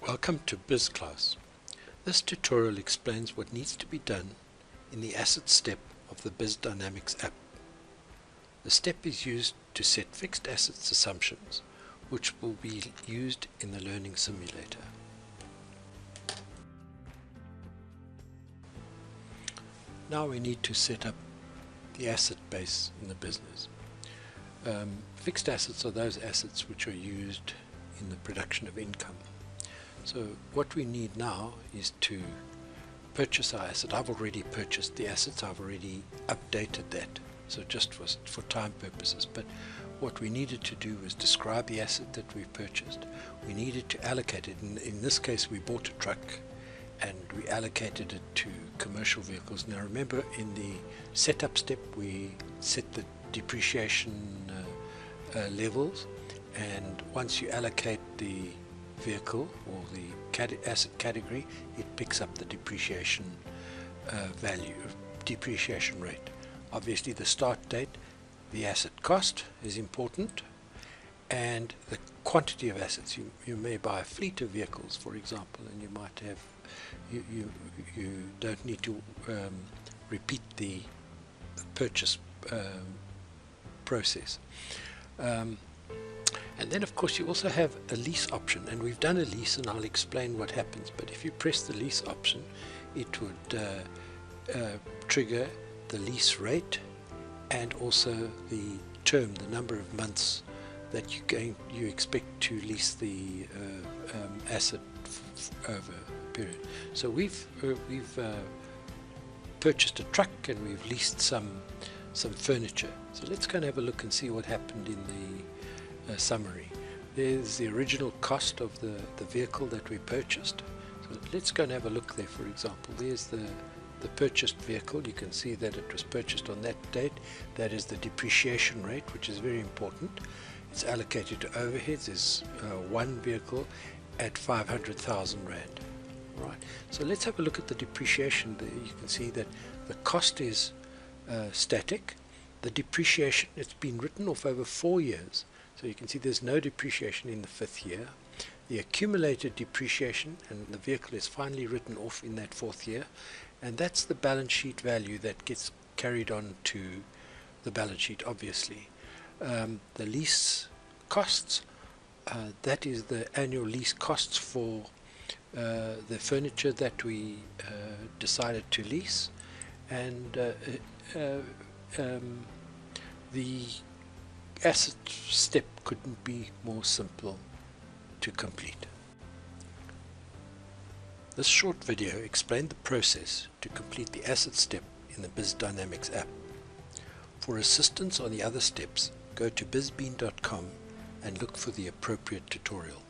Welcome to Biz class. This tutorial explains what needs to be done in the asset step of the bizzdynamics app. The step is used to set fixed assets assumptions, which will be used in the learning simulator. Now we need to set up the asset base in the business. Fixed assets are those assets which are used in the production of income. So what we need now is to purchase our asset. I've already purchased the assets, I've already updated that, so just for time purposes. But what we needed to do was describe the asset that we've purchased. We needed to allocate it. In this case we bought a truck and we allocated it to commercial vehicles. Now remember, in the setup step we set the depreciation levels, and once you allocate the vehicle or the asset category, it picks up the depreciation depreciation rate. Obviously the start date, the asset cost is important, and the quantity of assets. You may buy a fleet of vehicles, for example, and you might have you don't need to repeat the purchase process. And then of course you also have a lease option, and we've done a lease and I'll explain what happens. But if you press the lease option, it would trigger the lease rate and also the term, the number of months that you expect to lease the asset over a period. So we've purchased a truck and we've leased some furniture. So let's go and have a look and see what happened in the summary. There's the original cost of the vehicle that we purchased. So let's go and have a look there. For example, there's the purchased vehicle. You can see that it was purchased on that date. That is the depreciation rate, which is very important. It's allocated to overheads. There's one vehicle at 500,000 Rand. Right. So let's have a look at the depreciation there. You can see that the cost is static. The depreciation, it's been written off over 4 years. So you can see there's no depreciation in the 5th year. The accumulated depreciation, and the vehicle is finally written off in that 4th year, and that's the balance sheet value that gets carried on to the balance sheet, obviously. The lease costs, that is the annual lease costs for the furniture that we decided to lease, and the asset step couldn't be more simple to complete. This short video explained the process to complete the asset step in the bizzdynamics app. For assistance on the other steps, go to bizzbean.com and look for the appropriate tutorial.